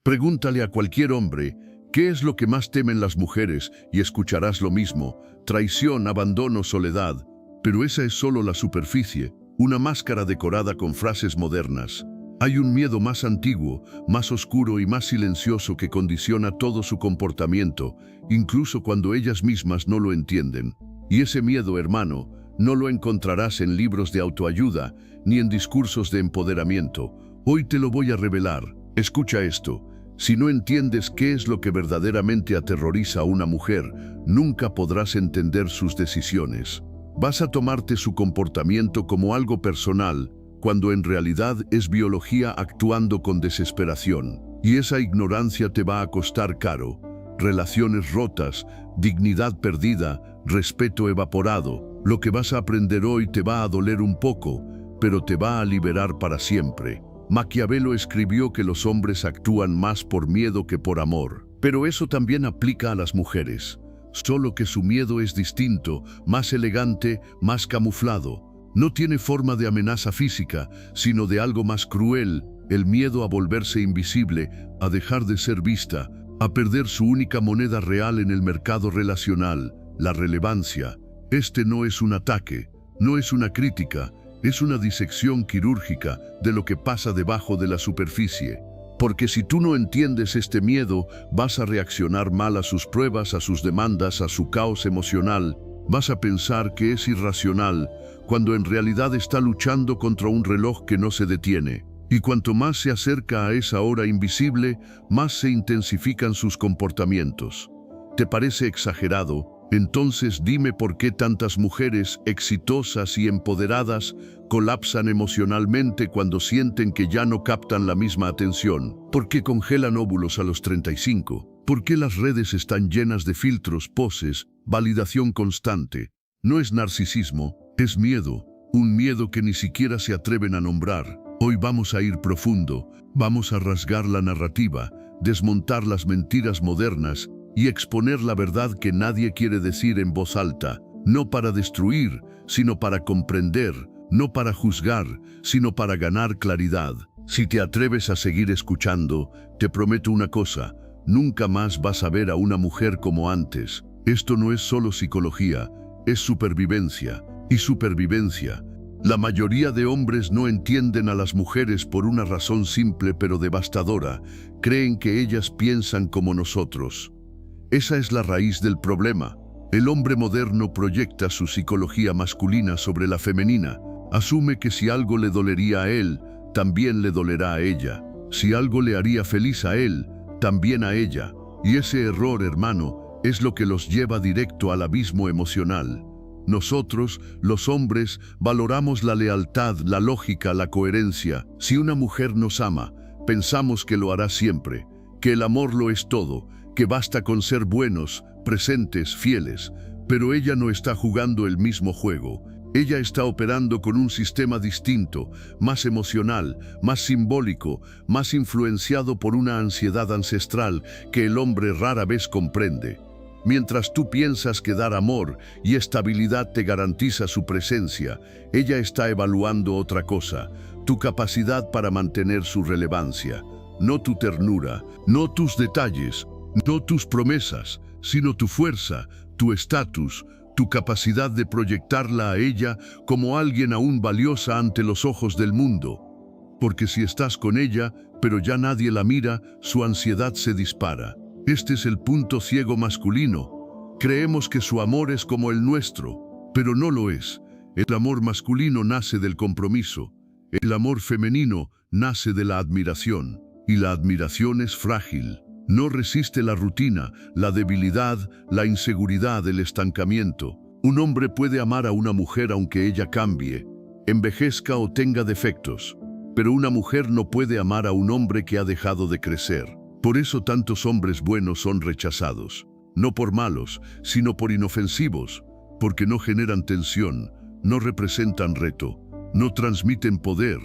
Pregúntale a cualquier hombre, ¿qué es lo que más temen las mujeres? Y escucharás lo mismo: traición, abandono, soledad. Pero esa es solo la superficie, una máscara decorada con frases modernas. Hay un miedo más antiguo, más oscuro y más silencioso que condiciona todo su comportamiento, incluso cuando ellas mismas no lo entienden. Y ese miedo, hermano, no lo encontrarás en libros de autoayuda, ni en discursos de empoderamiento. Hoy te lo voy a revelar. Escucha esto. Si no entiendes qué es lo que verdaderamente aterroriza a una mujer, nunca podrás entender sus decisiones. Vas a tomarte su comportamiento como algo personal, cuando en realidad es biología actuando con desesperación. Y esa ignorancia te va a costar caro. Relaciones rotas, dignidad perdida, respeto evaporado. Lo que vas a aprender hoy te va a doler un poco, pero te va a liberar para siempre. Maquiavelo escribió que los hombres actúan más por miedo que por amor. Pero eso también aplica a las mujeres. Solo que su miedo es distinto, más elegante, más camuflado. No tiene forma de amenaza física, sino de algo más cruel: el miedo a volverse invisible, a dejar de ser vista, a perder su única moneda real en el mercado relacional, la relevancia. Este no es un ataque, no es una crítica, es una disección quirúrgica de lo que pasa debajo de la superficie. Porque si tú no entiendes este miedo, vas a reaccionar mal a sus pruebas, a sus demandas, a su caos emocional. Vas a pensar que es irracional, cuando en realidad está luchando contra un reloj que no se detiene. Y cuanto más se acerca a esa hora invisible, más se intensifican sus comportamientos. ¿Te parece exagerado? Entonces dime por qué tantas mujeres exitosas y empoderadas colapsan emocionalmente cuando sienten que ya no captan la misma atención. ¿Por qué congelan óvulos a los 35? ¿Por qué las redes están llenas de filtros, poses, validación constante? No es narcisismo, es miedo, un miedo que ni siquiera se atreven a nombrar. Hoy vamos a ir profundo, vamos a rasgar la narrativa, desmontar las mentiras modernas y exponer la verdad que nadie quiere decir en voz alta, no para destruir, sino para comprender, no para juzgar, sino para ganar claridad. Si te atreves a seguir escuchando, te prometo una cosa: nunca más vas a ver a una mujer como antes. Esto no es solo psicología, es supervivencia. Y supervivencia. La mayoría de hombres no entienden a las mujeres por una razón simple pero devastadora: creen que ellas piensan como nosotros. Esa es la raíz del problema. El hombre moderno proyecta su psicología masculina sobre la femenina. Asume que si algo le dolería a él, también le dolerá a ella. Si algo le haría feliz a él, también a ella. Y ese error, hermano, es lo que los lleva directo al abismo emocional. Nosotros, los hombres, valoramos la lealtad, la lógica, la coherencia. Si una mujer nos ama, pensamos que lo hará siempre, que el amor lo es todo, que basta con ser buenos, presentes, fieles. Pero ella no está jugando el mismo juego. Ella está operando con un sistema distinto, más emocional, más simbólico, más influenciado por una ansiedad ancestral que el hombre rara vez comprende. Mientras tú piensas que dar amor y estabilidad te garantiza su presencia, ella está evaluando otra cosa: tu capacidad para mantener su relevancia. No tu ternura, no tus detalles, no tus promesas, sino tu fuerza, tu estatus, tu capacidad de proyectarla a ella como alguien aún valiosa ante los ojos del mundo. Porque si estás con ella, pero ya nadie la mira, su ansiedad se dispara. Este es el punto ciego masculino. Creemos que su amor es como el nuestro, pero no lo es. El amor masculino nace del compromiso. El amor femenino nace de la admiración. Y la admiración es frágil. No resiste la rutina, la debilidad, la inseguridad, el estancamiento. Un hombre puede amar a una mujer aunque ella cambie, envejezca o tenga defectos. Pero una mujer no puede amar a un hombre que ha dejado de crecer. Por eso tantos hombres buenos son rechazados. No por malos, sino por inofensivos. Porque no generan tensión, no representan reto, no transmiten poder.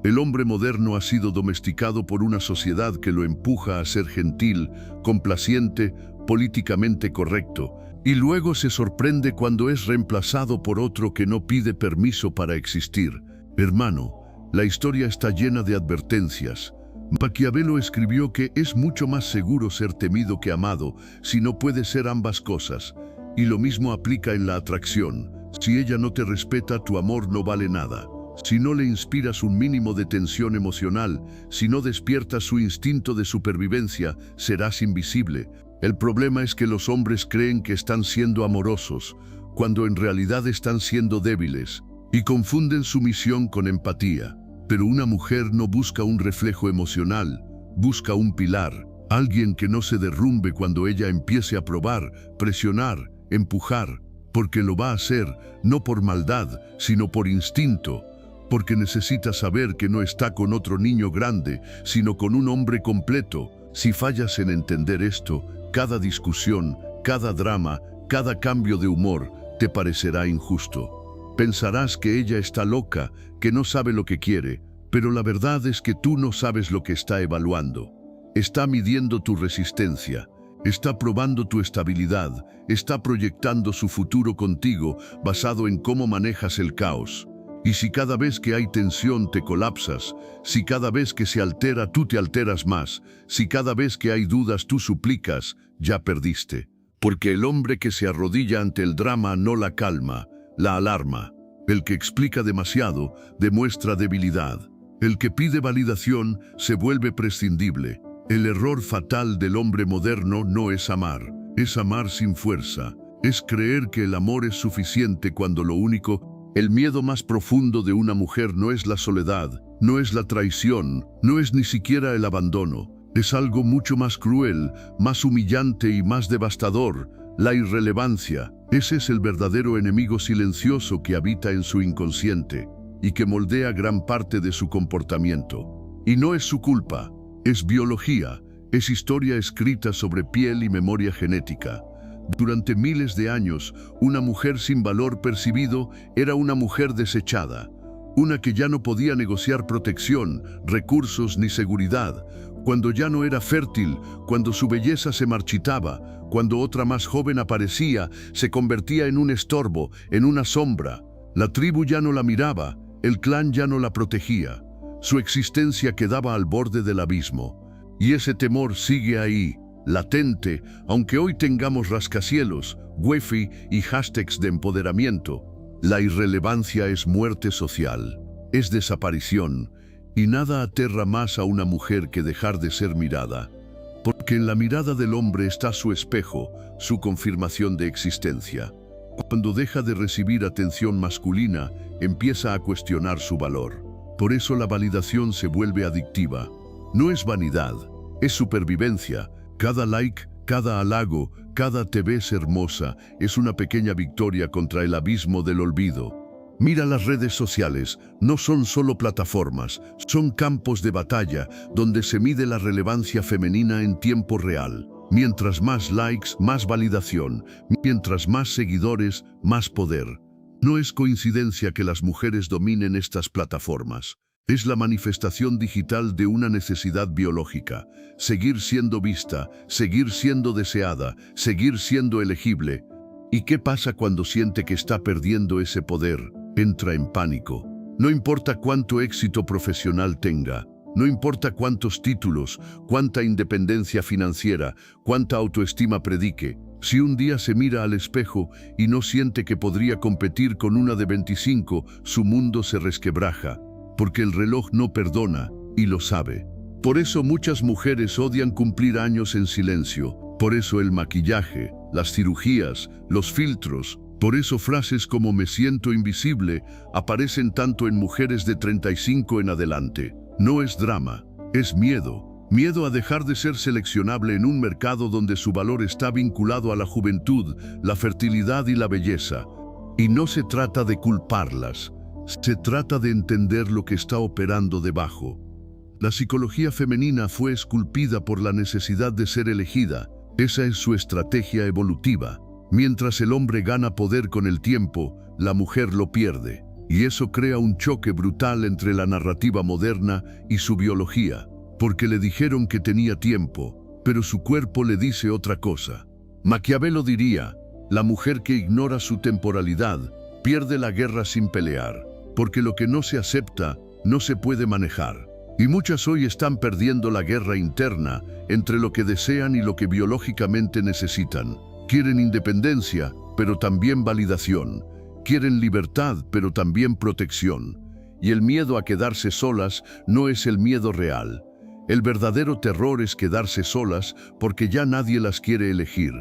El hombre moderno ha sido domesticado por una sociedad que lo empuja a ser gentil, complaciente, políticamente correcto, y luego se sorprende cuando es reemplazado por otro que no pide permiso para existir. Hermano, la historia está llena de advertencias. Maquiavelo escribió que es mucho más seguro ser temido que amado si no puede ser ambas cosas, y lo mismo aplica en la atracción. Si ella no te respeta, tu amor no vale nada. Si no le inspiras un mínimo de tensión emocional, si no despiertas su instinto de supervivencia, serás invisible. El problema es que los hombres creen que están siendo amorosos, cuando en realidad están siendo débiles, y confunden sumisión con empatía. Pero una mujer no busca un reflejo emocional, busca un pilar, alguien que no se derrumbe cuando ella empiece a probar, presionar, empujar, porque lo va a hacer no por maldad, sino por instinto, porque necesita saber que no está con otro niño grande, sino con un hombre completo. Si fallas en entender esto, cada discusión, cada drama, cada cambio de humor te parecerá injusto. Pensarás que ella está loca, que no sabe lo que quiere, pero la verdad es que tú no sabes lo que está evaluando. Está midiendo tu resistencia, está probando tu estabilidad, está proyectando su futuro contigo basado en cómo manejas el caos. Y si cada vez que hay tensión te colapsas, si cada vez que se altera tú te alteras más, si cada vez que hay dudas tú suplicas, ya perdiste. Porque el hombre que se arrodilla ante el drama no la calma, la alarma. El que explica demasiado demuestra debilidad. El que pide validación se vuelve prescindible. El error fatal del hombre moderno no es amar sin fuerza. Es creer que el amor es suficiente cuando lo único. El miedo más profundo de una mujer no es la soledad, no es la traición, no es ni siquiera el abandono. Es algo mucho más cruel, más humillante y más devastador: la irrelevancia. Ese es el verdadero enemigo silencioso que habita en su inconsciente y que moldea gran parte de su comportamiento. Y no es su culpa, es biología, es historia escrita sobre piel y memoria genética. Durante miles de años, una mujer sin valor percibido era una mujer desechada, una que ya no podía negociar protección, recursos ni seguridad, cuando ya no era fértil, cuando su belleza se marchitaba, cuando otra más joven aparecía, se convertía en un estorbo, en una sombra. La tribu ya no la miraba, el clan ya no la protegía. Su existencia quedaba al borde del abismo. Y ese temor sigue ahí, latente, aunque hoy tengamos rascacielos, wifi y hashtags de empoderamiento. La irrelevancia es muerte social, es desaparición, y nada aterra más a una mujer que dejar de ser mirada, porque en la mirada del hombre está su espejo, su confirmación de existencia. Cuando deja de recibir atención masculina, empieza a cuestionar su valor. Por eso la validación se vuelve adictiva. No es vanidad, es supervivencia. Cada like, cada halago, cada "te ves hermosa" es una pequeña victoria contra el abismo del olvido. Mira las redes sociales, no son solo plataformas, son campos de batalla donde se mide la relevancia femenina en tiempo real. Mientras más likes, más validación. Mientras más seguidores, más poder. No es coincidencia que las mujeres dominen estas plataformas. Es la manifestación digital de una necesidad biológica: seguir siendo vista, seguir siendo deseada, seguir siendo elegible. ¿Y qué pasa cuando siente que está perdiendo ese poder? Entra en pánico. No importa cuánto éxito profesional tenga, no importa cuántos títulos, cuánta independencia financiera, cuánta autoestima predique. Si un día se mira al espejo y no siente que podría competir con una de 25, su mundo se resquebraja. Porque el reloj no perdona, y lo sabe. Por eso muchas mujeres odian cumplir años en silencio. Por eso el maquillaje, las cirugías, los filtros. Por eso frases como "me siento invisible" aparecen tanto en mujeres de 35 en adelante. No es drama, es miedo. Miedo a dejar de ser seleccionable en un mercado donde su valor está vinculado a la juventud, la fertilidad y la belleza. Y no se trata de culparlas. Se trata de entender lo que está operando debajo. La psicología femenina fue esculpida por la necesidad de ser elegida. Esa es su estrategia evolutiva. Mientras el hombre gana poder con el tiempo, la mujer lo pierde. Y eso crea un choque brutal entre la narrativa moderna y su biología. Porque le dijeron que tenía tiempo, pero su cuerpo le dice otra cosa. Maquiavelo diría: la mujer que ignora su temporalidad pierde la guerra sin pelear. Porque lo que no se acepta, no se puede manejar. Y muchas hoy están perdiendo la guerra interna entre lo que desean y lo que biológicamente necesitan. Quieren independencia, pero también validación. Quieren libertad, pero también protección. Y el miedo a quedarse solas no es el miedo real. El verdadero terror es quedarse solas porque ya nadie las quiere elegir.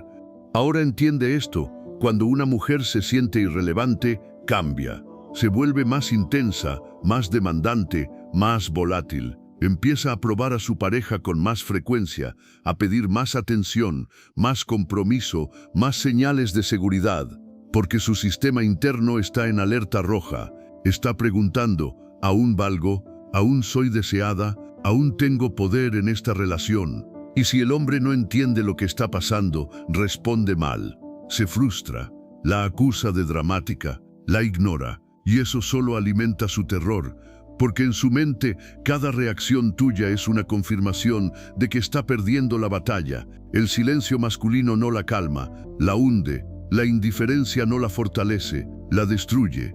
Ahora entiende esto: cuando una mujer se siente irrelevante, cambia. Se vuelve más intensa, más demandante, más volátil. Empieza a probar a su pareja con más frecuencia, a pedir más atención, más compromiso, más señales de seguridad, porque su sistema interno está en alerta roja. Está preguntando: ¿aún valgo? ¿Aún soy deseada? ¿Aún tengo poder en esta relación? Y si el hombre no entiende lo que está pasando, responde mal, se frustra, la acusa de dramática, la ignora, y eso solo alimenta su terror, porque en su mente cada reacción tuya es una confirmación de que está perdiendo la batalla. El silencio masculino no la calma, la hunde, la indiferencia no la fortalece, la destruye.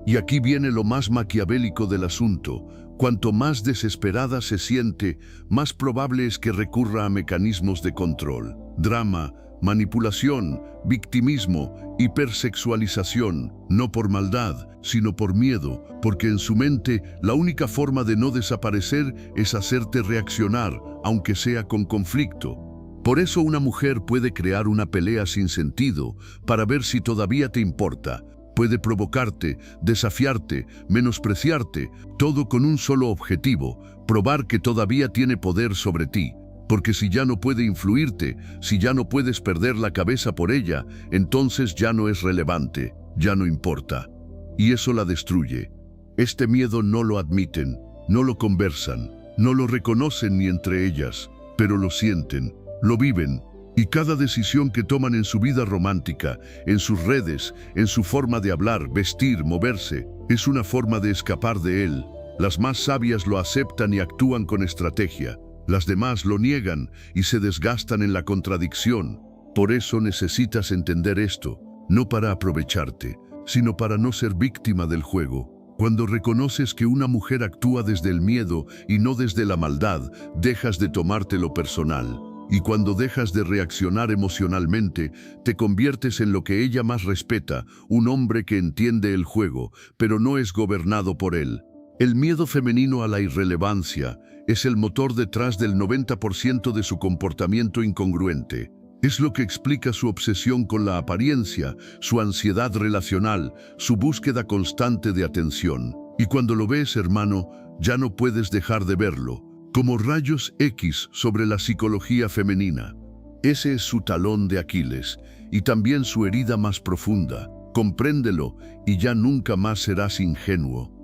Y aquí viene lo más maquiavélico del asunto: cuanto más desesperada se siente, más probable es que recurra a mecanismos de control, drama, manipulación, victimismo, hipersexualización, no por maldad, sino por miedo, porque en su mente la única forma de no desaparecer es hacerte reaccionar, aunque sea con conflicto. Por eso una mujer puede crear una pelea sin sentido para ver si todavía te importa. Puede provocarte, desafiarte, menospreciarte, todo con un solo objetivo: probar que todavía tiene poder sobre ti. Porque si ya no puede influirte, si ya no puedes perder la cabeza por ella, entonces ya no es relevante, ya no importa. Y eso la destruye. Este miedo no lo admiten, no lo conversan, no lo reconocen ni entre ellas, pero lo sienten, lo viven. Y cada decisión que toman en su vida romántica, en sus redes, en su forma de hablar, vestir, moverse, es una forma de escapar de él. Las más sabias lo aceptan y actúan con estrategia. Las demás lo niegan y se desgastan en la contradicción. Por eso necesitas entender esto, no para aprovecharte, sino para no ser víctima del juego. Cuando reconoces que una mujer actúa desde el miedo y no desde la maldad, dejas de tomártelo personal. Y cuando dejas de reaccionar emocionalmente, te conviertes en lo que ella más respeta: un hombre que entiende el juego, pero no es gobernado por él. El miedo femenino a la irrelevancia es el motor detrás del 90% de su comportamiento incongruente. Es lo que explica su obsesión con la apariencia, su ansiedad relacional, su búsqueda constante de atención. Y cuando lo ves, hermano, ya no puedes dejar de verlo, como rayos X sobre la psicología femenina. Ese es su talón de Aquiles, y también su herida más profunda. Compréndelo, y ya nunca más serás ingenuo.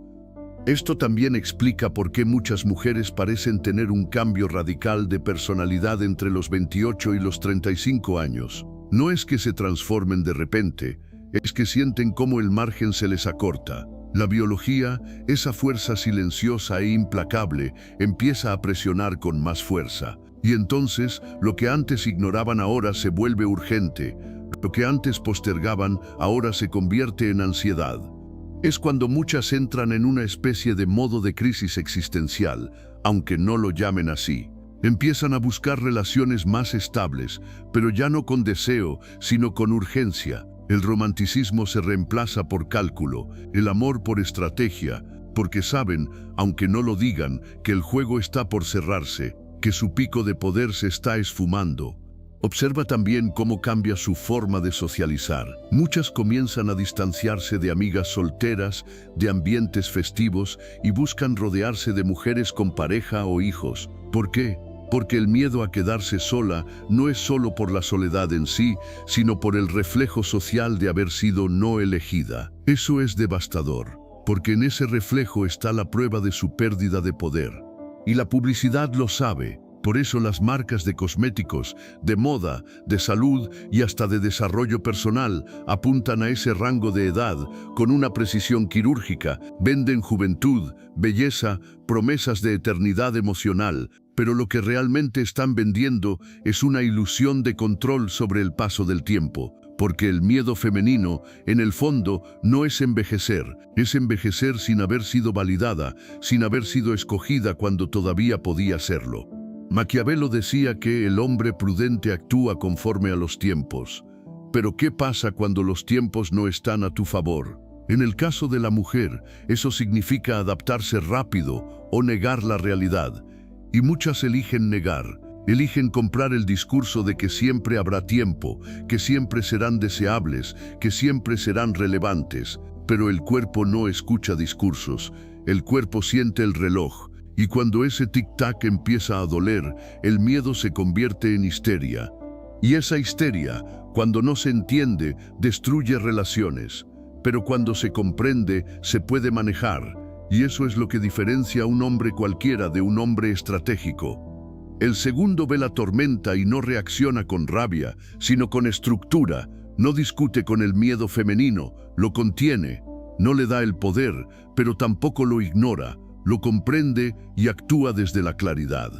Esto también explica por qué muchas mujeres parecen tener un cambio radical de personalidad entre los 28 y los 35 años. No es que se transformen de repente, es que sienten cómo el margen se les acorta. La biología, esa fuerza silenciosa e implacable, empieza a presionar con más fuerza. Y entonces, lo que antes ignoraban ahora se vuelve urgente. Lo que antes postergaban ahora se convierte en ansiedad. Es cuando muchas entran en una especie de modo de crisis existencial, aunque no lo llamen así. Empiezan a buscar relaciones más estables, pero ya no con deseo, sino con urgencia. El romanticismo se reemplaza por cálculo, el amor por estrategia, porque saben, aunque no lo digan, que el juego está por cerrarse, que su pico de poder se está esfumando. Observa también cómo cambia su forma de socializar. Muchas comienzan a distanciarse de amigas solteras, de ambientes festivos, y buscan rodearse de mujeres con pareja o hijos. ¿Por qué? Porque el miedo a quedarse sola no es solo por la soledad en sí, sino por el reflejo social de haber sido no elegida. Eso es devastador, porque en ese reflejo está la prueba de su pérdida de poder. Y la publicidad lo sabe. Por eso las marcas de cosméticos, de moda, de salud y hasta de desarrollo personal apuntan a ese rango de edad con una precisión quirúrgica. Venden juventud, belleza, promesas de eternidad emocional, pero lo que realmente están vendiendo es una ilusión de control sobre el paso del tiempo. porque el miedo femenino, en el fondo, no es envejecer sin haber sido validada, sin haber sido escogida cuando todavía podía serlo. Maquiavelo decía que el hombre prudente actúa conforme a los tiempos. Pero ¿qué pasa cuando los tiempos no están a tu favor? En el caso de la mujer, eso significa adaptarse rápido o negar la realidad. Y muchas eligen negar. Eligen comprar el discurso de que siempre habrá tiempo, que siempre serán deseables, que siempre serán relevantes. Pero el cuerpo no escucha discursos, el cuerpo siente el reloj, y cuando ese tic-tac empieza a doler, el miedo se convierte en histeria. Y esa histeria, cuando no se entiende, destruye relaciones. Pero cuando se comprende, se puede manejar. Y eso es lo que diferencia a un hombre cualquiera de un hombre estratégico. El segundo ve la tormenta y no reacciona con rabia, sino con estructura. No discute con el miedo femenino, lo contiene. No le da el poder, pero tampoco lo ignora. Lo comprende y actúa desde la claridad.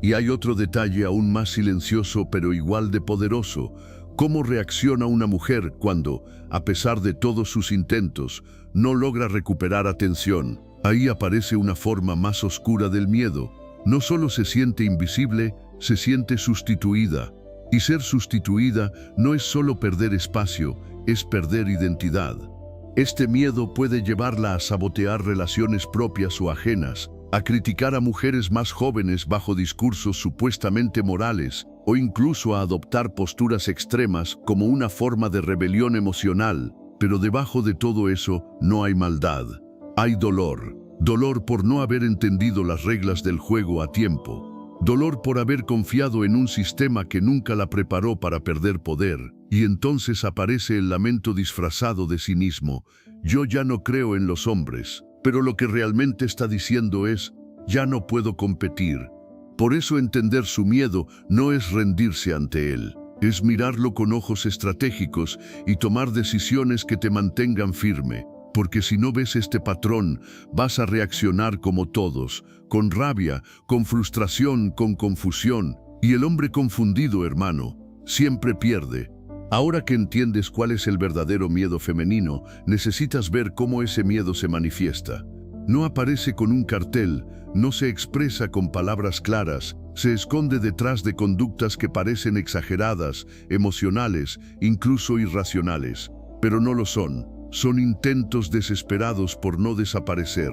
Y hay otro detalle aún más silencioso, pero igual de poderoso. ¿Cómo reacciona una mujer cuando, a pesar de todos sus intentos, no logra recuperar atención? Ahí aparece una forma más oscura del miedo. No solo se siente invisible, se siente sustituida. Y ser sustituida no es solo perder espacio, es perder identidad. Este miedo puede llevarla a sabotear relaciones propias o ajenas, a criticar a mujeres más jóvenes bajo discursos supuestamente morales, o incluso a adoptar posturas extremas como una forma de rebelión emocional. Pero debajo de todo eso no hay maldad, hay dolor. Dolor por no haber entendido las reglas del juego a tiempo. Dolor por haber confiado en un sistema que nunca la preparó para perder poder. Y entonces aparece el lamento disfrazado de cinismo. Yo ya no creo en los hombres, pero lo que realmente está diciendo es, ya no puedo competir. Por eso entender su miedo no es rendirse ante él. Es mirarlo con ojos estratégicos y tomar decisiones que te mantengan firme. Porque si no ves este patrón, vas a reaccionar como todos, con rabia, con frustración, con confusión. Y el hombre confundido, hermano, siempre pierde. Ahora que entiendes cuál es el verdadero miedo femenino, necesitas ver cómo ese miedo se manifiesta. No aparece con un cartel, no se expresa con palabras claras, se esconde detrás de conductas que parecen exageradas, emocionales, incluso irracionales. Pero no lo son. Son intentos desesperados por no desaparecer.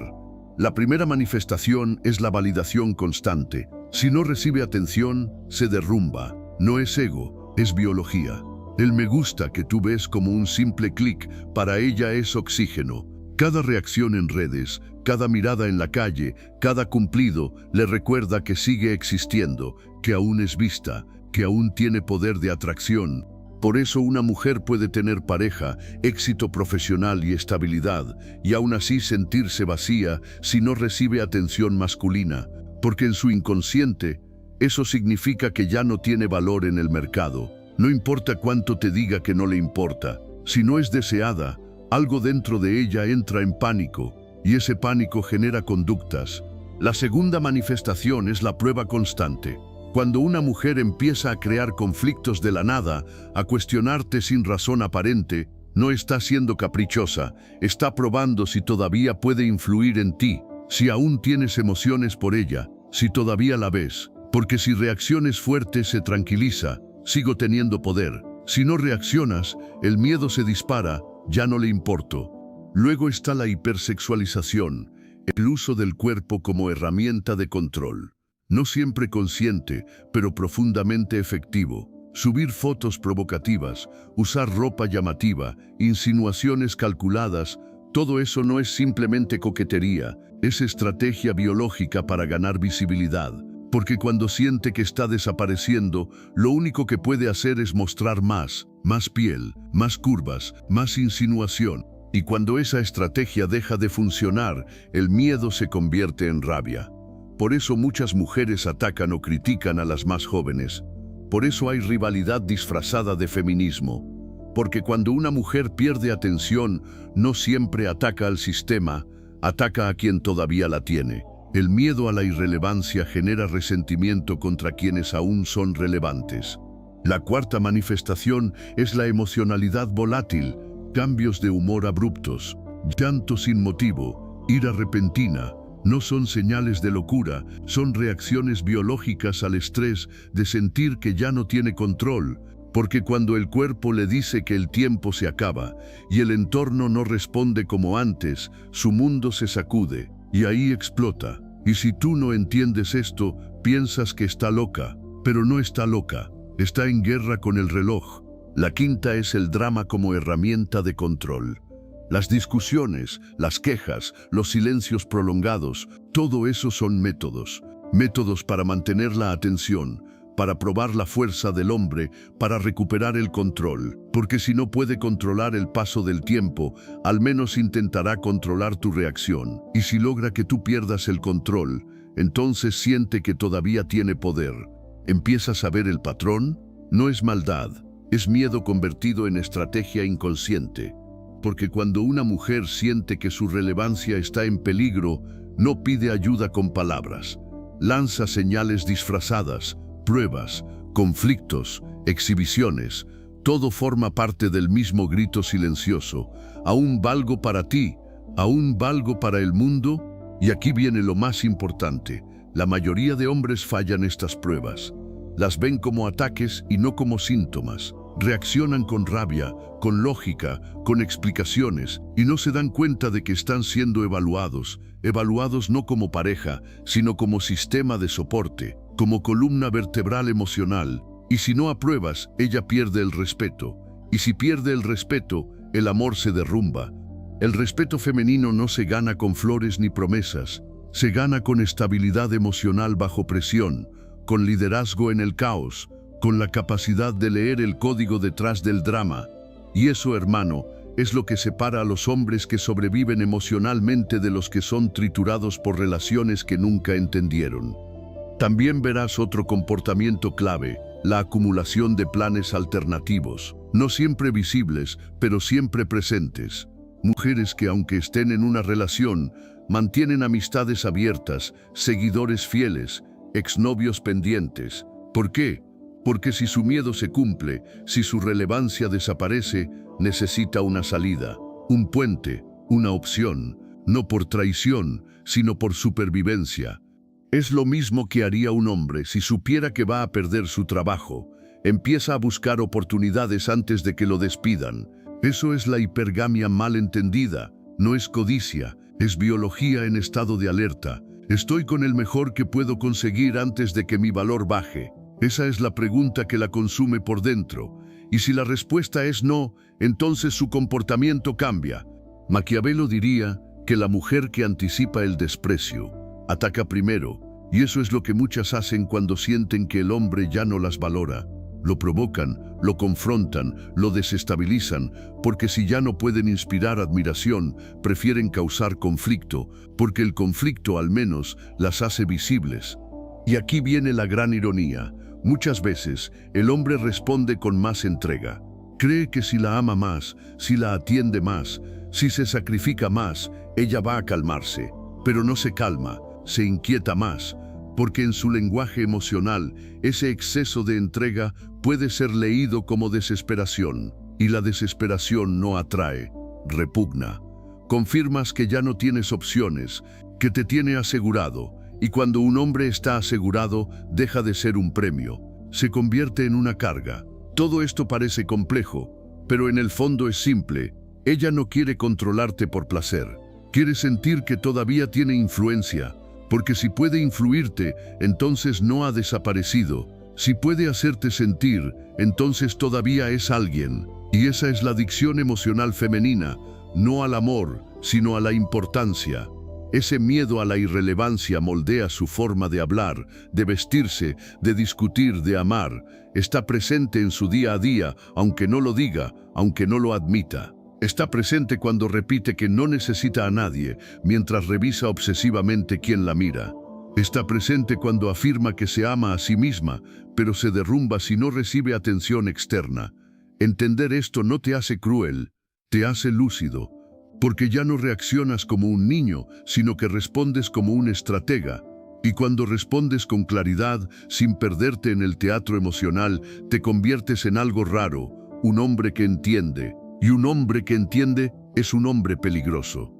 La primera manifestación es la validación constante. Si no recibe atención, se derrumba. No es ego, es biología. El me gusta que tú ves como un simple clic, para ella es oxígeno. Cada reacción en redes, cada mirada en la calle, cada cumplido, le recuerda que sigue existiendo, que aún es vista, que aún tiene poder de atracción. Por eso una mujer puede tener pareja, éxito profesional y estabilidad, y aún así sentirse vacía si no recibe atención masculina, porque en su inconsciente, eso significa que ya no tiene valor en el mercado. No importa cuánto te diga que no le importa. Si no es deseada, algo dentro de ella entra en pánico, y ese pánico genera conductas. La segunda manifestación es la prueba constante. Cuando una mujer empieza a crear conflictos de la nada, a cuestionarte sin razón aparente, no está siendo caprichosa, está probando si todavía puede influir en ti, si aún tienes emociones por ella, si todavía la ves. Porque si reacciones fuertes se tranquiliza, sigo teniendo poder. Si no reaccionas, el miedo se dispara, ya no le importo. Luego está la hipersexualización, el uso del cuerpo como herramienta de control. No siempre consciente, pero profundamente efectivo. Subir fotos provocativas, usar ropa llamativa, insinuaciones calculadas, todo eso no es simplemente coquetería, es estrategia biológica para ganar visibilidad. Porque cuando siente que está desapareciendo, lo único que puede hacer es mostrar más piel, más curvas, más insinuación. Y cuando esa estrategia deja de funcionar, el miedo se convierte en rabia. Por eso muchas mujeres atacan o critican a las más jóvenes. Por eso hay rivalidad disfrazada de feminismo. Porque cuando una mujer pierde atención, no siempre ataca al sistema, ataca a quien todavía la tiene. El miedo a la irrelevancia genera resentimiento contra quienes aún son relevantes. La cuarta manifestación es la emocionalidad volátil, cambios de humor abruptos, llanto sin motivo, ira repentina. No son señales de locura, son reacciones biológicas al estrés de sentir que ya no tiene control, porque cuando el cuerpo le dice que el tiempo se acaba y el entorno no responde como antes, su mundo se sacude y ahí explota. Y si tú no entiendes esto, piensas que está loca, pero no está loca, está en guerra con el reloj. La quinta es el drama como herramienta de control. Las discusiones, las quejas, los silencios prolongados, todo eso son métodos. Métodos para mantener la atención, para probar la fuerza del hombre, para recuperar el control. Porque si no puede controlar el paso del tiempo, al menos intentará controlar tu reacción. Y si logra que tú pierdas el control, entonces siente que todavía tiene poder. ¿Empiezas a ver el patrón? No es maldad, es miedo convertido en estrategia inconsciente. Porque cuando una mujer siente que su relevancia está en peligro, no pide ayuda con palabras. Lanza señales disfrazadas, pruebas, conflictos, exhibiciones. Todo forma parte del mismo grito silencioso. ¿Aún valgo para ti? ¿Aún valgo para el mundo? Y aquí viene lo más importante. La mayoría de hombres fallan estas pruebas. Las ven como ataques y no como síntomas. Reaccionan con rabia, con lógica, con explicaciones, y no se dan cuenta de que están siendo evaluados no como pareja, sino como sistema de soporte, como columna vertebral emocional. Y si no apruebas, ella pierde el respeto. Y si pierde el respeto, el amor se derrumba. El respeto femenino no se gana con flores ni promesas, se gana con estabilidad emocional bajo presión, con liderazgo en el caos, con la capacidad de leer el código detrás del drama. Y eso, hermano, es lo que separa a los hombres que sobreviven emocionalmente de los que son triturados por relaciones que nunca entendieron. También verás otro comportamiento clave, la acumulación de planes alternativos, no siempre visibles, pero siempre presentes. Mujeres que, aunque estén en una relación, mantienen amistades abiertas, seguidores fieles, exnovios pendientes. ¿Por qué? Porque si su miedo se cumple, si su relevancia desaparece, necesita una salida, un puente, una opción, no por traición, sino por supervivencia. Es lo mismo que haría un hombre si supiera que va a perder su trabajo. Empieza a buscar oportunidades antes de que lo despidan. Eso es la hipergamia mal entendida. No es codicia, es biología en estado de alerta. Estoy con el mejor que puedo conseguir antes de que mi valor baje. Esa es la pregunta que la consume por dentro. Y si la respuesta es no, entonces su comportamiento cambia. Maquiavelo diría que la mujer que anticipa el desprecio ataca primero, y eso es lo que muchas hacen cuando sienten que el hombre ya no las valora. Lo provocan, lo confrontan, lo desestabilizan, porque si ya no pueden inspirar admiración, prefieren causar conflicto, porque el conflicto al menos las hace visibles. Y aquí viene la gran ironía. Muchas veces, el hombre responde con más entrega. Cree que si la ama más, si la atiende más, si se sacrifica más, ella va a calmarse. Pero no se calma, se inquieta más, porque en su lenguaje emocional, ese exceso de entrega puede ser leído como desesperación. Y la desesperación no atrae, repugna. Confirmas que ya no tienes opciones, que te tiene asegurado. Y cuando un hombre está asegurado, deja de ser un premio, se convierte en una carga. Todo esto parece complejo, pero en el fondo es simple. Ella no quiere controlarte por placer. Quiere sentir que todavía tiene influencia, porque si puede influirte, entonces no ha desaparecido. Si puede hacerte sentir, entonces todavía es alguien. Y esa es la adicción emocional femenina, no al amor, sino a la importancia. Ese miedo a la irrelevancia moldea su forma de hablar, de vestirse, de discutir, de amar. Está presente en su día a día, aunque no lo diga, aunque no lo admita. Está presente cuando repite que no necesita a nadie, mientras revisa obsesivamente quién la mira. Está presente cuando afirma que se ama a sí misma, pero se derrumba si no recibe atención externa. Entender esto no te hace cruel, te hace lúcido. Porque ya no reaccionas como un niño, sino que respondes como un estratega. Y cuando respondes con claridad, sin perderte en el teatro emocional, te conviertes en algo raro, un hombre que entiende. Y un hombre que entiende es un hombre peligroso.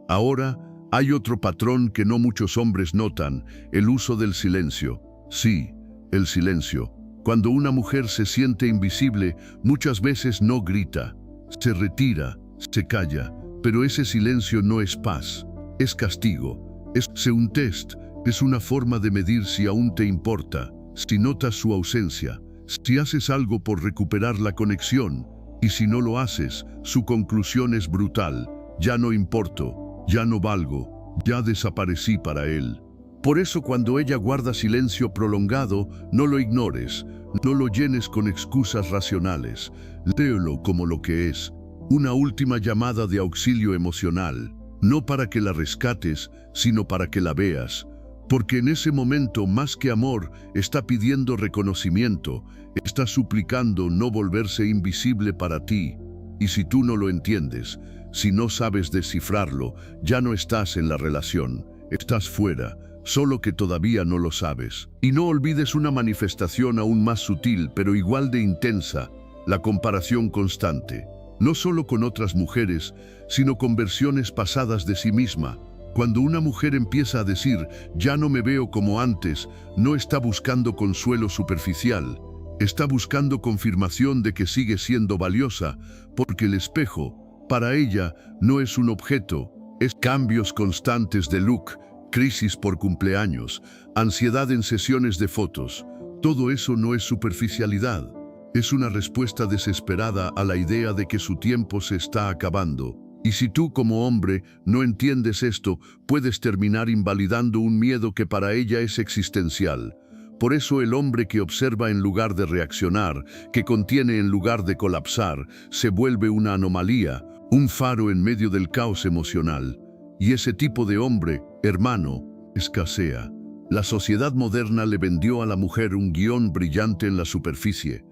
Ahora, hay otro patrón que no muchos hombres notan, el uso del silencio. Sí, el silencio. Cuando una mujer se siente invisible, muchas veces no grita, se retira, se calla, pero ese silencio no es paz, es castigo, es un test, es una forma de medir si aún te importa, si notas su ausencia, si haces algo por recuperar la conexión, y si no lo haces, su conclusión es brutal, ya no importo, ya no valgo, ya desaparecí para él. Por eso cuando ella guarda silencio prolongado, no lo ignores, no lo llenes con excusas racionales, léelo como lo que es, una última llamada de auxilio emocional, no para que la rescates, sino para que la veas, porque en ese momento más que amor está pidiendo reconocimiento, está suplicando no volverse invisible para ti, y si tú no lo entiendes, si no sabes descifrarlo, ya no estás en la relación, estás fuera, solo que todavía no lo sabes. Y no olvides una manifestación aún más sutil, pero igual de intensa, la comparación constante, no solo con otras mujeres, sino con versiones pasadas de sí misma. Cuando una mujer empieza a decir, ya no me veo como antes, no está buscando consuelo superficial, está buscando confirmación de que sigue siendo valiosa, porque el espejo, para ella, no es un objeto, es cambios constantes de look, crisis por cumpleaños, ansiedad en sesiones de fotos. Todo eso no es superficialidad, es una respuesta desesperada a la idea de que su tiempo se está acabando. Y si tú como hombre no entiendes esto, puedes terminar invalidando un miedo que para ella es existencial. Por eso el hombre que observa en lugar de reaccionar, que contiene en lugar de colapsar, se vuelve una anomalía, un faro en medio del caos emocional. Y ese tipo de hombre, hermano, escasea. La sociedad moderna le vendió a la mujer un guión brillante en la superficie,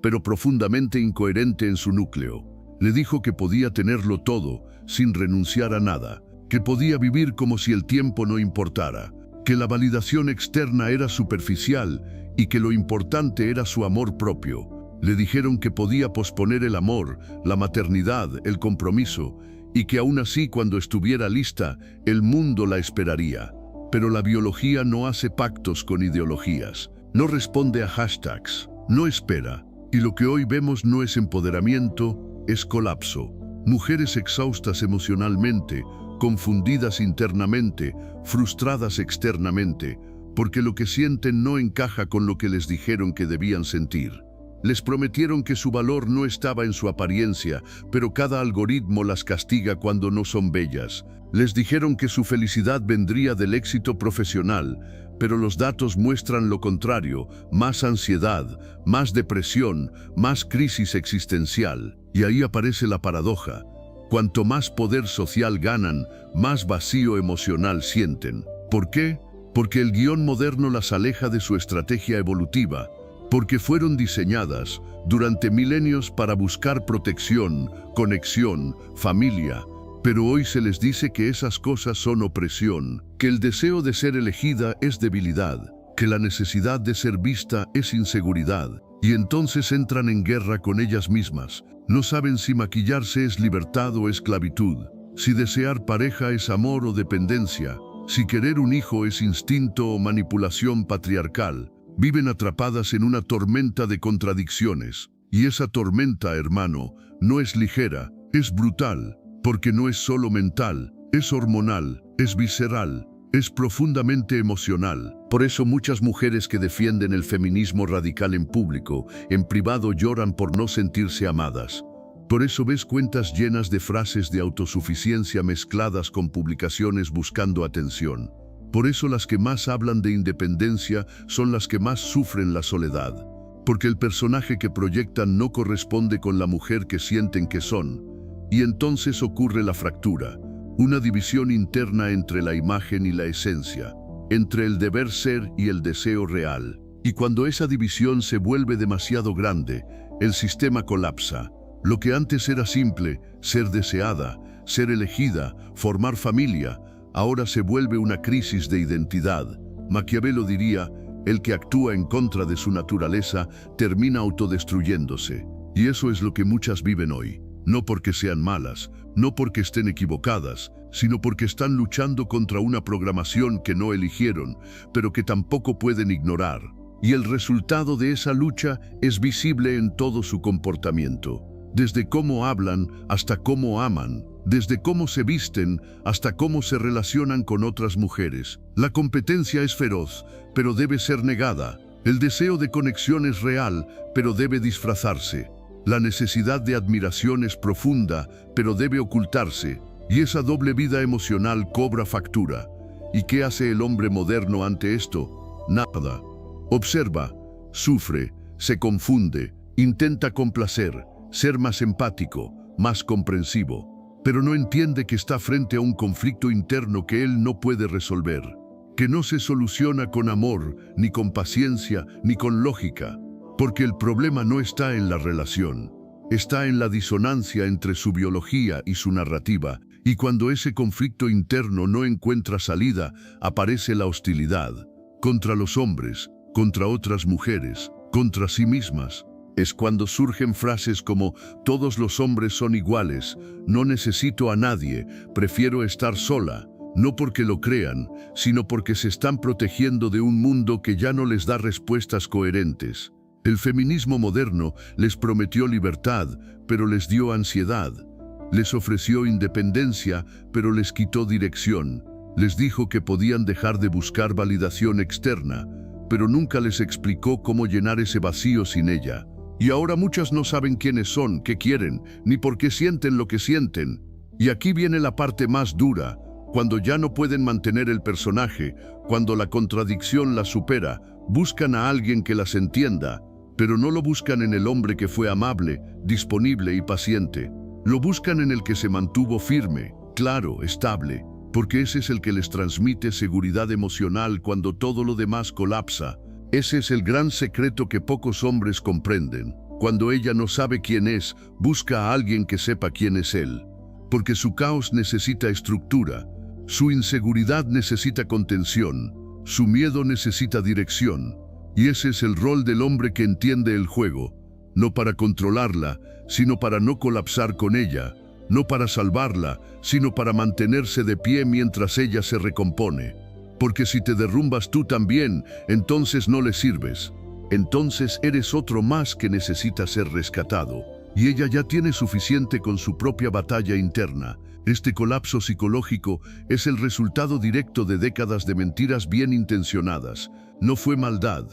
pero profundamente incoherente en su núcleo. Le dijo que podía tenerlo todo, sin renunciar a nada, que podía vivir como si el tiempo no importara, que la validación externa era superficial y que lo importante era su amor propio. Le dijeron que podía posponer el amor, la maternidad, el compromiso, y que aún así cuando estuviera lista, el mundo la esperaría. Pero la biología no hace pactos con ideologías, no responde a hashtags, no espera. Y lo que hoy vemos no es empoderamiento, es colapso. Mujeres exhaustas emocionalmente, confundidas internamente, frustradas externamente, porque lo que sienten no encaja con lo que les dijeron que debían sentir. Les prometieron que su valor no estaba en su apariencia, pero cada algoritmo las castiga cuando no son bellas. Les dijeron que su felicidad vendría del éxito profesional, pero los datos muestran lo contrario, más ansiedad, más depresión, más crisis existencial. Y ahí aparece la paradoja. Cuanto más poder social ganan, más vacío emocional sienten. ¿Por qué? Porque el guión moderno las aleja de su estrategia evolutiva, porque fueron diseñadas durante milenios para buscar protección, conexión, familia, pero hoy se les dice que esas cosas son opresión, que el deseo de ser elegida es debilidad, que la necesidad de ser vista es inseguridad, y entonces entran en guerra con ellas mismas. No saben si maquillarse es libertad o esclavitud, si desear pareja es amor o dependencia, si querer un hijo es instinto o manipulación patriarcal. Viven atrapadas en una tormenta de contradicciones. Y esa tormenta, hermano, no es ligera, es brutal, porque no es solo mental, es hormonal, es visceral, es profundamente emocional. Por eso muchas mujeres que defienden el feminismo radical en público, en privado lloran por no sentirse amadas. Por eso ves cuentas llenas de frases de autosuficiencia mezcladas con publicaciones buscando atención. Por eso las que más hablan de independencia son las que más sufren la soledad, porque el personaje que proyectan no corresponde con la mujer que sienten que son, y entonces ocurre la fractura, una división interna entre la imagen y la esencia, entre el deber ser y el deseo real. Y cuando esa división se vuelve demasiado grande, el sistema colapsa. Lo que antes era simple, ser deseada, ser elegida, formar familia, ahora se vuelve una crisis de identidad, Maquiavelo diría, el que actúa en contra de su naturaleza termina autodestruyéndose. Y eso es lo que muchas viven hoy. No porque sean malas, no porque estén equivocadas, sino porque están luchando contra una programación que no eligieron, pero que tampoco pueden ignorar. Y el resultado de esa lucha es visible en todo su comportamiento. Desde cómo hablan hasta cómo aman, desde cómo se visten hasta cómo se relacionan con otras mujeres. La competencia es feroz, pero debe ser negada. El deseo de conexión es real, pero debe disfrazarse. La necesidad de admiración es profunda, pero debe ocultarse. Y esa doble vida emocional cobra factura. ¿Y qué hace el hombre moderno ante esto? Nada. Observa, sufre, se confunde, intenta complacer, ser más empático, más comprensivo, pero no entiende que está frente a un conflicto interno que él no puede resolver, que no se soluciona con amor, ni con paciencia, ni con lógica, porque el problema no está en la relación, está en la disonancia entre su biología y su narrativa, y cuando ese conflicto interno no encuentra salida, aparece la hostilidad, contra los hombres, contra otras mujeres, contra sí mismas. Es cuando surgen frases como todos los hombres son iguales, no necesito a nadie, prefiero estar sola, no porque lo crean, sino porque se están protegiendo de un mundo que ya no les da respuestas coherentes. El feminismo moderno les prometió libertad, pero les dio ansiedad. Les ofreció independencia, pero les quitó dirección. Les dijo que podían dejar de buscar validación externa, pero nunca les explicó cómo llenar ese vacío sin ella. Y ahora muchas no saben quiénes son, qué quieren, ni por qué sienten lo que sienten. Y aquí viene la parte más dura, cuando ya no pueden mantener el personaje, cuando la contradicción las supera, buscan a alguien que las entienda, pero no lo buscan en el hombre que fue amable, disponible y paciente. Lo buscan en el que se mantuvo firme, claro, estable, porque ese es el que les transmite seguridad emocional cuando todo lo demás colapsa. Ese es el gran secreto que pocos hombres comprenden. Cuando ella no sabe quién es, busca a alguien que sepa quién es él. Porque su caos necesita estructura, su inseguridad necesita contención, su miedo necesita dirección. Y ese es el rol del hombre que entiende el juego, no para controlarla, sino para no colapsar con ella, no para salvarla, sino para mantenerse de pie mientras ella se recompone. Porque si te derrumbas tú también, entonces no le sirves. Entonces eres otro más que necesita ser rescatado. Y ella ya tiene suficiente con su propia batalla interna. Este colapso psicológico es el resultado directo de décadas de mentiras bien intencionadas. No fue maldad,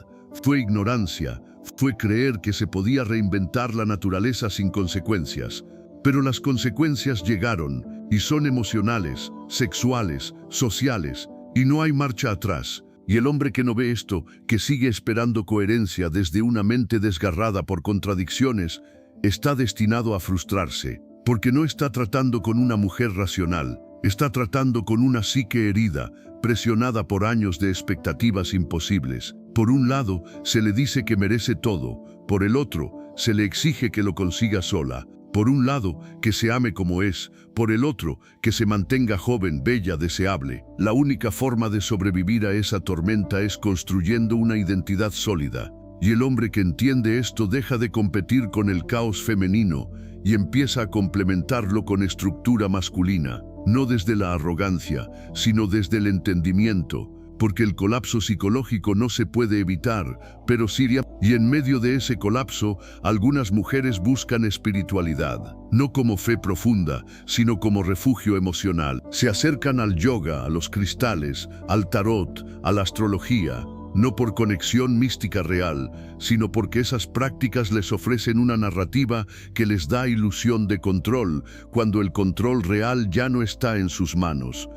fue ignorancia, fue creer que se podía reinventar la naturaleza sin consecuencias. Pero las consecuencias llegaron, y son emocionales, sexuales, sociales, y no hay marcha atrás. Y el hombre que no ve esto, que sigue esperando coherencia desde una mente desgarrada por contradicciones, está destinado a frustrarse, porque no está tratando con una mujer racional, está tratando con una psique herida, presionada por años de expectativas imposibles. Por un lado, se le dice que merece todo, por el otro, se le exige que lo consiga sola. Por un lado, que se ame como es, por el otro, que se mantenga joven, bella, deseable. La única forma de sobrevivir a esa tormenta es construyendo una identidad sólida. Y el hombre que entiende esto deja de competir con el caos femenino y empieza a complementarlo con estructura masculina, no desde la arrogancia, sino desde el entendimiento, porque el colapso psicológico no se puede evitar, pero sí. Y en medio de ese colapso, algunas mujeres buscan espiritualidad, no como fe profunda, sino como refugio emocional. Se acercan al yoga, a los cristales, al tarot, a la astrología, no por conexión mística real, sino porque esas prácticas les ofrecen una narrativa que les da ilusión de control, cuando el control real ya no está en sus manos.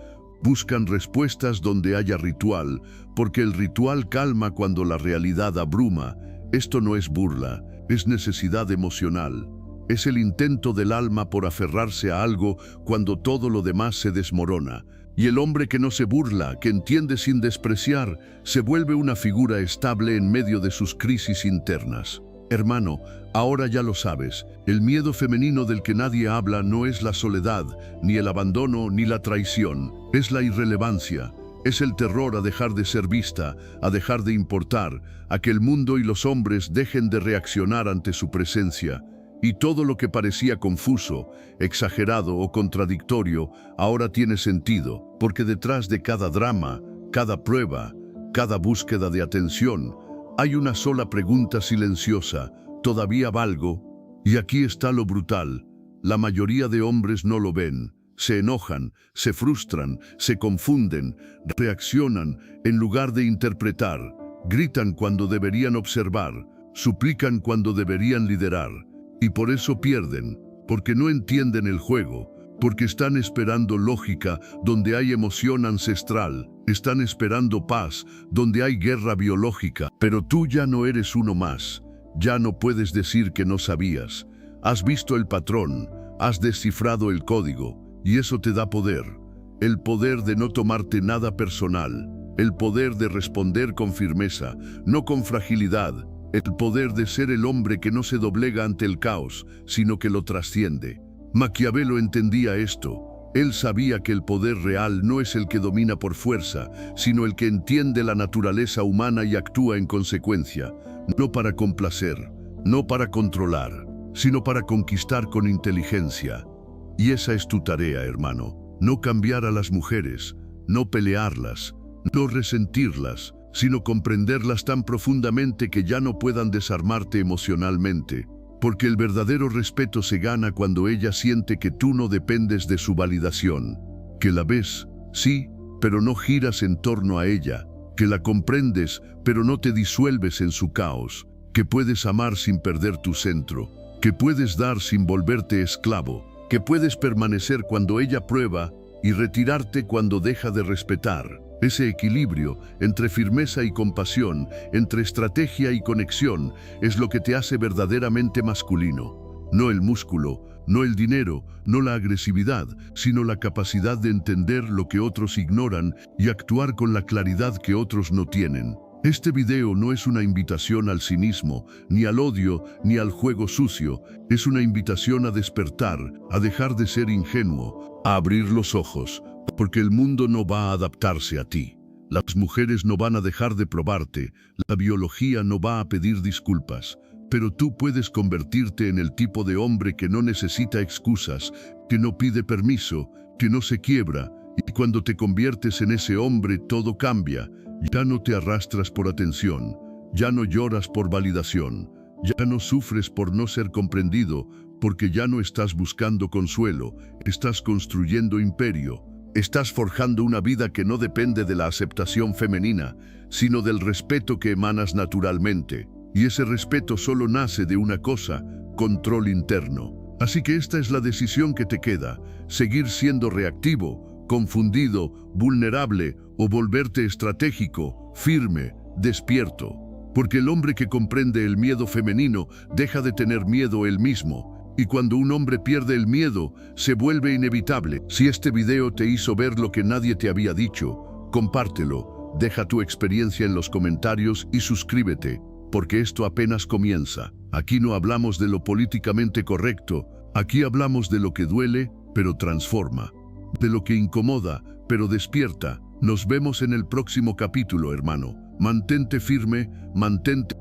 Buscan respuestas donde haya ritual, porque el ritual calma cuando la realidad abruma. Esto no es burla, es necesidad emocional. Es el intento del alma por aferrarse a algo cuando todo lo demás se desmorona. Y el hombre que no se burla, que entiende sin despreciar, se vuelve una figura estable en medio de sus crisis internas. Hermano, ahora ya lo sabes, el miedo femenino del que nadie habla no es la soledad, ni el abandono, ni la traición, es la irrelevancia. Es el terror a dejar de ser vista, a dejar de importar, a que el mundo y los hombres dejen de reaccionar ante su presencia. Y todo lo que parecía confuso, exagerado o contradictorio, ahora tiene sentido, porque detrás de cada drama, cada prueba, cada búsqueda de atención, hay una sola pregunta silenciosa: ¿todavía valgo? Y aquí está lo brutal: la mayoría de hombres no lo ven. Se enojan, se frustran, se confunden, reaccionan en lugar de interpretar, gritan cuando deberían observar, suplican cuando deberían liderar. Y por eso pierden, porque no entienden el juego, porque están esperando lógica donde hay emoción ancestral, están esperando paz donde hay guerra biológica. Pero tú ya no eres uno más, ya no puedes decir que no sabías. Has visto el patrón, has descifrado el código, y eso te da poder. El poder de no tomarte nada personal, el poder de responder con firmeza, no con fragilidad, el poder de ser el hombre que no se doblega ante el caos, sino que lo trasciende. Maquiavelo entendía esto. Él sabía que el poder real no es el que domina por fuerza, sino el que entiende la naturaleza humana y actúa en consecuencia, no para complacer, no para controlar, sino para conquistar con inteligencia. Y esa es tu tarea, hermano: no cambiar a las mujeres, no pelearlas, no resentirlas, sino comprenderlas tan profundamente que ya no puedan desarmarte emocionalmente, porque el verdadero respeto se gana cuando ella siente que tú no dependes de su validación, que la ves, sí, pero no giras en torno a ella, que la comprendes, pero no te disuelves en su caos, que puedes amar sin perder tu centro, que puedes dar sin volverte esclavo, que puedes permanecer cuando ella prueba y retirarte cuando deja de respetar. Ese equilibrio entre firmeza y compasión, entre estrategia y conexión, es lo que te hace verdaderamente masculino. No el músculo, no el dinero, no la agresividad, sino la capacidad de entender lo que otros ignoran y actuar con la claridad que otros no tienen. Este video no es una invitación al cinismo, ni al odio, ni al juego sucio. Es una invitación a despertar, a dejar de ser ingenuo, a abrir los ojos, porque el mundo no va a adaptarse a ti. Las mujeres no van a dejar de probarte, la biología no va a pedir disculpas, pero tú puedes convertirte en el tipo de hombre que no necesita excusas, que no pide permiso, que no se quiebra, y cuando te conviertes en ese hombre todo cambia. Ya no te arrastras por atención, ya no lloras por validación, ya no sufres por no ser comprendido, porque ya no estás buscando consuelo, estás construyendo imperio. Estás forjando una vida que no depende de la aceptación femenina, sino del respeto que emanas naturalmente. Y ese respeto solo nace de una cosa: control interno. Así que esta es la decisión que te queda: seguir siendo reactivo, confundido, vulnerable, o volverte estratégico, firme, despierto. Porque el hombre que comprende el miedo femenino deja de tener miedo él mismo. Y cuando un hombre pierde el miedo, se vuelve inevitable. Si este video te hizo ver lo que nadie te había dicho, compártelo, deja tu experiencia en los comentarios y suscríbete, porque esto apenas comienza. Aquí no hablamos de lo políticamente correcto, aquí hablamos de lo que duele, pero transforma, de lo que incomoda, pero despierta. Nos vemos en el próximo capítulo, hermano. Mantente firme, mantente